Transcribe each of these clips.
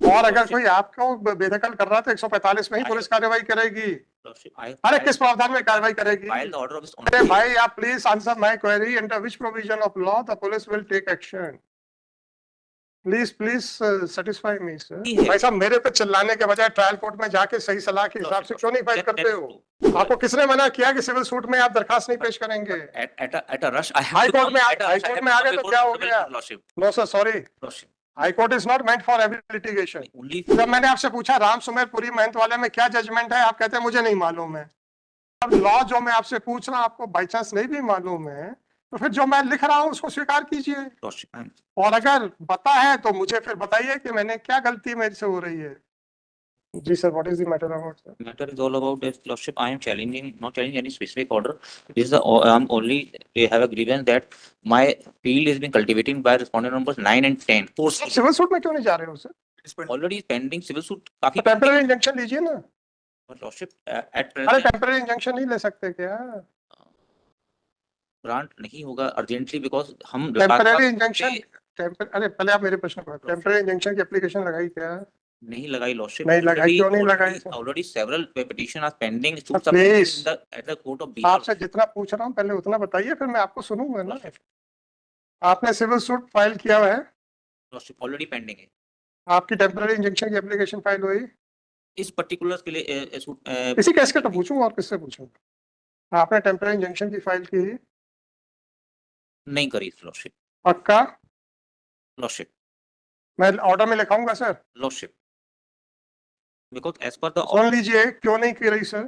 और अगर कोई आपको बेदखल कर रहा है तो 145 में ही पुलिस कार्रवाई करेगी। अरे किस प्रावधान में कार्रवाई करेगी? अरे भाई आप please answer my query, under which provision of law the police will take action? Please please satisfy me sir. भाई साहब मेरे पे चिल्लाने के बजाय ट्रायल कोर्ट में जाके सही सलाह के हिसाब से क्यों नहीं फाइल करते हो? आपको किसने मना किया कि सिविल सूट में आप दरखास्त नहीं पेश करेंगे? हाई कोर्ट में आ गए तो क्या हो गया? No sir, sorry, high court is not meant for every litigation. जब मैंने आपसे पूछा राम सुमेर पुरी महंत वाले में क्या जजमेंट है, आप कहते हैं मुझे नहीं मालूम है। अब लॉ जो मैं आपसे पूछ रहा हूं आपको बाई चांस नहीं भी मालूम है तो फिर जो मैं लिख रहा हूं उसको स्वीकार कीजिए, और अगर पता है तो मुझे फिर बताइए कि मैंने क्या गलती मेरे से हो रही है। जी sir, what is the matter about sir? Matter is all about that, Lordship. I am not challenging any specific order. This is the only they have a grievance that my field is being cultivated by respondent numbers 9 and 10. Civil suit में क्यों नहीं जा रहे हो sir? Already pending civil suit. काफी temporary injunction लीजिए ना। Lordship, at present. अरे टेम्पररी इंजंक्शन नहीं ले सकते क्या? ग्रांट नहीं होगा अर्जेंटली बिकॉज हम टेम्पररी इंजंक्शन अरे पहले आप मेरे प्रश्न को, टेम्पररी इंजंक्शन की एप्लीकेशन लगाई क्या? नहीं लगाई लॉर्डशिप। नहीं लगाई, क्यों नहीं लगाई? Already several petition are pending at the court of Bihar. आपसे जितना पूछ रहा हूं पहले उतना बताइए, फिर मैं आपको सुनूंगा ना। आपने सिविल सूट फाइल किया हुआ है? लॉर्डशिप ऑलरेडी पेंडिंग है। आपकी टेम्पररी इंजंक्शन की एप्लीकेशन फाइल हुई? इस पर्टिकुलर के लिए इसी केस के तो पूछूंगा और किससे पूछूंगा? आपने टेम्पररी इंजंक्शन की फाइल की? नहीं करी लॉर्डशिप। पक्का? लॉर्डशिप मैं ऑर्डर में लिखाऊंगा sir. Lordship because as per the सुन लीजिए, क्यों नहीं की रही sir?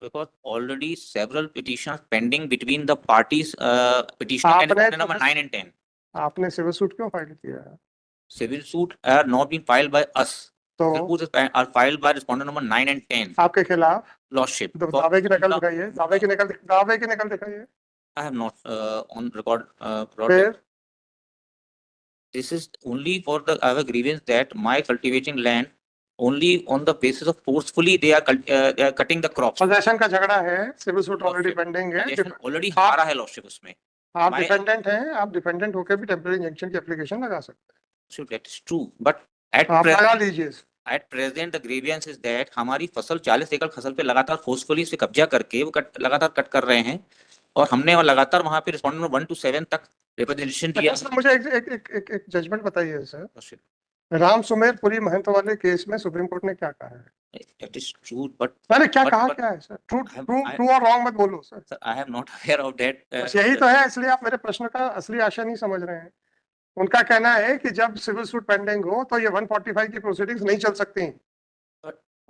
because already several petitions pending between the parties, petition and number 9 and 10. आपने सिविल सूट क्यों फाइल किया? Civil suit are not been filed by us. तो are filed by respondent number 9 and 10. आपके खिलाफ लॉर्डशिप दावे की नकल दिखाइए, दावे की नकल दिखाइए। I have not on record this is only for the I have a grievance that my cultivating land only on the basis of forcefully they are cutting the crops. Possession का झगड़ा है, सिविल सूट ऑलरेडी पेंडिंग है, already हारा है lordship उसमें। आप dependent हैं, आप डिपेंडेंट होकर भी टेम्पररी इंजंक्शन की एप्लीकेशन लगा सकते हैं। So that is true, but at present the grievance is that हमारी फसल 40 एकड़ फसल पे लगातार फोर्सफुली से कब्जा करके वो लगातार कट कर रहे हैं, और हमने लगातार वहां पे रिस्पोंडेंट नंबर 1 to 7 तक रिप्रेजेंटेशन दिया। सर मुझे एक जजमेंट बताइए सर, राम सुमेर पुरी महंत वाले केस में सुप्रीम कोर्ट ने क्या कहा है? That is true, but मैंने क्या कहा क्या है सर? ट्रू और रॉन्ग मत बोलो sir. Sir, I am not aware of that. यही तो है, इसलिए आप मेरे प्रश्न का असली आशय नहीं समझ रहे हैं। उनका कहना है कि जब सिविल सूट पेंडिंग हो तो ये 145 की प्रोसीडिंग्स नहीं चल सकती,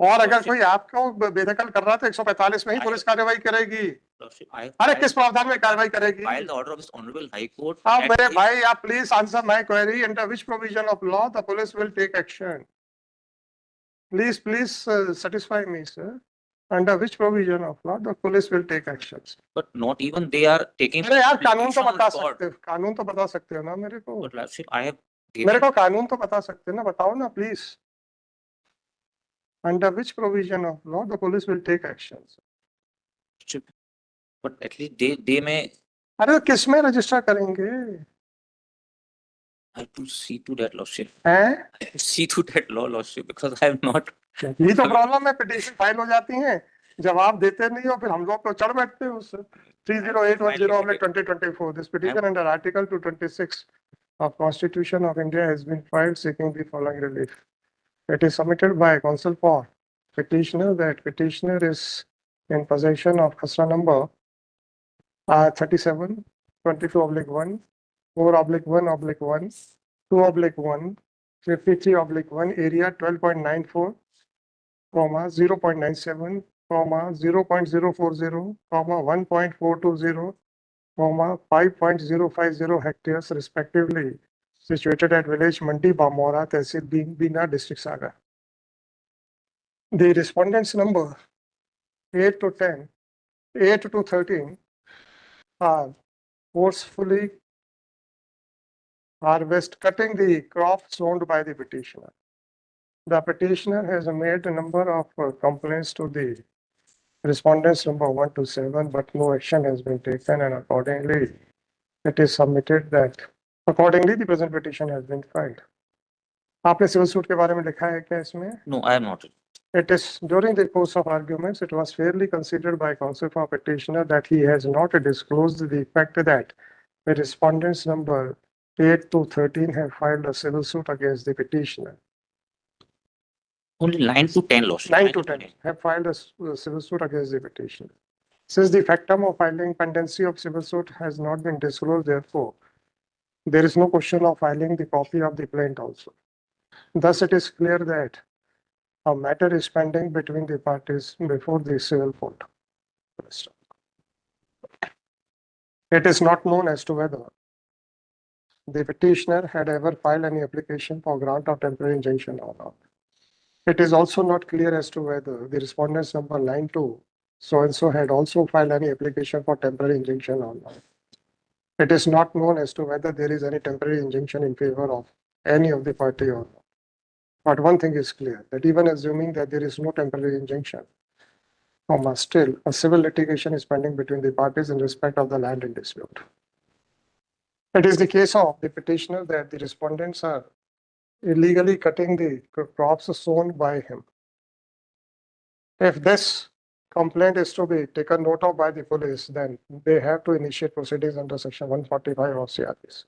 और अगर कोई आपको बेदखल कर रहा है तो 145 में ही पुलिस कार्रवाई करेगी। अरे किस प्रावधान में कार्रवाई करेगी? आप मेरे भाई आप please answer my query, under which provision of law the police will take action? Please please satisfy me sir, under which provision of law the police will take actions? But not even they are taking. अरे यार कानून तो बता सकते हो, कानून तो बता सकते हो ना मेरे को। मेरे को कानून तो बता सकते हो ना, बताओ ना please. Under which provision of law the police will take actions? But at least they may. अरे तो किस में रजिस्टर करेंगे? I to see to that lordship. हैं? See to that law lordship because I am not. ये तो problem है, petition file हो जाती है, जवाब देते नहीं हो, फिर हम लोग तो चढ़ बैठते हैं उससे। 30810/2024 this petition under Article 226 of Constitution of India has been filed seeking the following relief. It is submitted by counsel for petitioner that petitioner is in possession of khasra number 37 22/1 4/1/1 2/1 53/1 area 12.94 0.97 0.040 1.420 5.050 hectares respectively, situated at village Mandi Bamora, Tehsil Bina, District Sagar. The respondents number 8 to 10, 8 to 13 are forcefully cutting the crops owned by the petitioner. The petitioner has made a number of complaints to the respondents number 1 to 7, but no action has been taken, and accordingly it is submitted that accordingly the present petition has been filed. आपने civil suit के बारे में लिखा है क्या इसमें? No, I am not. It is during the course of arguments, it was fairly considered by counsel for petitioner that he has not disclosed the fact that the respondents number 8 to 13 have filed a civil suit against the petitioner. Only 9 to 10 losses. 9 to 10 have filed a civil suit against the petitioner. Since the factum of filing pendency of civil suit has not been disclosed, therefore, there is no question of filing the copy of the plaint also. Thus, it is clear that a matter is pending between the parties before the civil court. It is not known as to whether the petitioner had ever filed any application for grant of temporary injunction or not. It is also not clear as to whether the respondents number 92 so-and-so had also filed any application for temporary injunction or not. It is not known as to whether there is any temporary injunction in favor of any of the party or not. But one thing is clear, that even assuming that there is no temporary injunction, still a civil litigation is pending between the parties in respect of the land in dispute. It is the case of the petitioner that the respondents are illegally cutting the crops sown by him. If this complaint is to be taken note of by the police, then they have to initiate proceedings under section 145 of CRPC.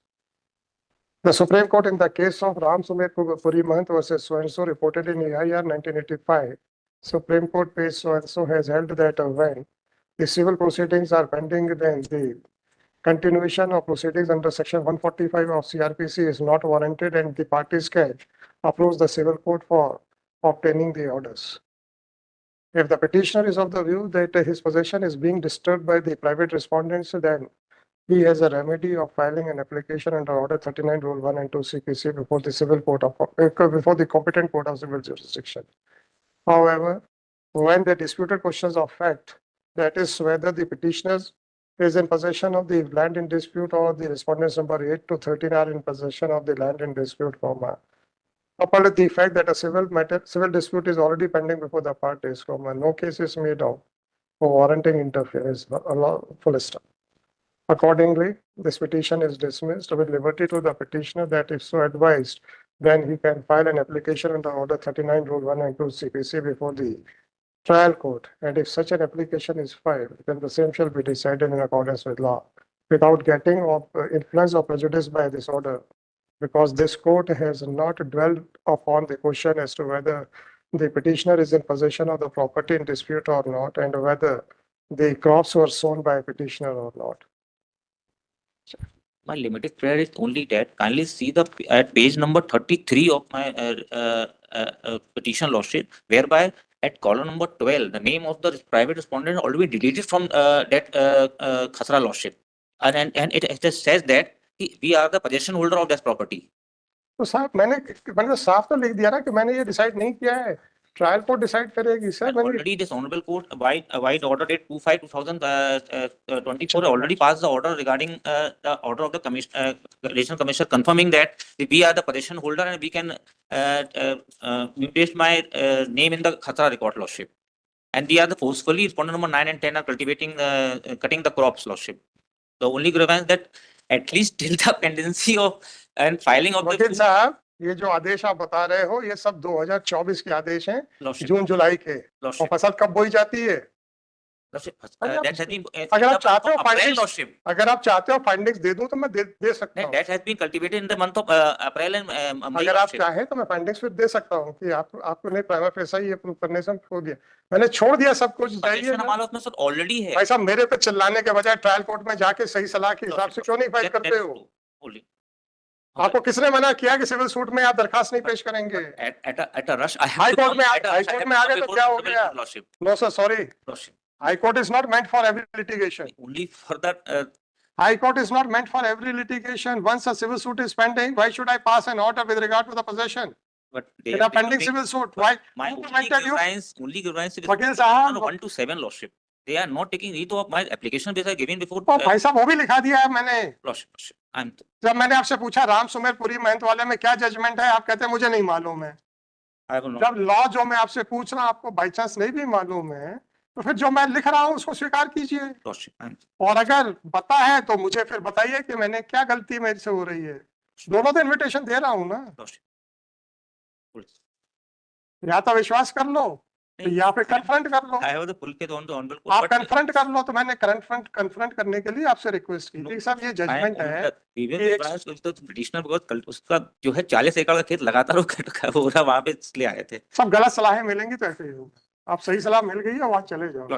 The Supreme Court in the case of Ram Sumer Puri Mahant versus so-and-so reported in AIR 1985, Supreme Court page so-and-so has held that when the civil proceedings are pending, then the continuation of proceedings under section 145 of CRPC is not warranted and the parties can approach the civil court for obtaining the orders. If the petitioner is of the view that his possession is being disturbed by the private respondents, then he has a remedy of filing an application under Order 39, Rule 1 and 2 CPC before the civil court of before the competent court of civil jurisdiction. However, when the disputed questions of fact, that is whether the petitioners is in possession of the land in dispute or the respondents number 8 to 13 are in possession of the land in dispute, coupled with the fact that a civil dispute is already pending before the parties, no case is made of for warranting interference, full stop. Accordingly, this petition is dismissed with liberty to the petitioner that if so advised, then he can file an application under Order 39, Rule 1 and 2 CPC before the trial court. And if such an application is filed, then the same shall be decided in accordance with law without getting influence or prejudice by this order, because this court has not dwelled upon the question as to whether the petitioner is in possession of the property in dispute or not, and whether the crops were sown by a petitioner or not. My limited prayer is only that kindly see the at page number 33 of my petition lordship, whereby at column number 12, the name of the private respondent already deleted from that Khasra lordship, and it just says that we are the possession holder of this property. तो साहब मैंने साफ तो लिख दिया ना कि मैंने ये डिसाइड नहीं किया है, ट्रायल कोर्ट डिसाइड करेगी sir. Already this honorable court wide order date 25/2024 already passed the order regarding the order of the additional commissioner confirming that we are the possession holder and we can paste my name in the Khatra record lordship, and we are the forcefully respondent number 9 and 10 are cultivating cutting the crops lordship. The only grievance that at least till the pendency of and filing of वकील साहब, ये जो आदेश आप बता रहे हो ये सब 2024 के आदेश हैं, जून जुलाई के, और फसल कब बोई जाती है? अगर आप चाहते हो फाइंडिंग्स दे दूं तो मैं दे सकता हूं. That has been cultivated in the month of April and May. अगर आप चाहें तो मैं फाइंडिंग्स फिर दे सकता हूं कि आपने प्राइमा फेसा ये प्रूव करने से छोड़ दिया. मैंने छोड़ दिया सब कुछ. जाइए ऑलरेडी है. भाई साहब, मेरे पे चिल्लाने के बजाय ट्रायल कोर्ट में जाके सही सलाह के हिसाब से क्यों नहीं फाइल करते हो? आपको किसने मना किया कि सिविल सूट में आप दरखास्त नहीं पेश करेंगे? हाई कोर्ट में आ गए तो क्या हो गया? No sir, sorry. High Court is not meant for every litigation. Only for that. High Court is not meant for every litigation. Once a civil suit is pending, why should I pass an order with regard to the possession? But in a pending civil suit, why? My only grievance is वकील साहब 1 to 7 lordship. They are not taking heed of my application which I given before. भाई साहब, वो भी लिखा दिया है मैंने. Lordship. जब मैंने आपसे पूछा राम सुमेर पुरी महंत वाले में क्या जजमेंट है, आप कहते हैं मुझे नहीं मालूम है. जब लॉ जो मैं आपसे पूछ रहा हूँ आपको बाई चांस नहीं भी मालूम है, तो फिर जो मैं लिख रहा हूँ उसको स्वीकार कीजिए. और अगर पता है तो मुझे फिर बताइए कि मैंने क्या गलती मेरे से हो रही है. दोनों तो इन्विटेशन दे रहा हूँ ना. या तो विश्वास कर लो या फिर कन्फ्रंट कर लो। I have the full faith on the honorable court, आप but कन्फ्रंट कर लो, तो मैंने कन्फ्रंट करने के लिए आपसे रिक्वेस्ट की थी। सब ये I am जजमेंट on है the grievance कि एक- advance with the petitioner because कल उसका जो है 40 एकड़ का खेत लगातार वो कट का हो रहा, वहां पे इसलिए आए थे। सब गलत सलाहें मिलेंगी तो ऐसे ही होगा। आप सही सलाह मिल गई है, वहां चले जाओ।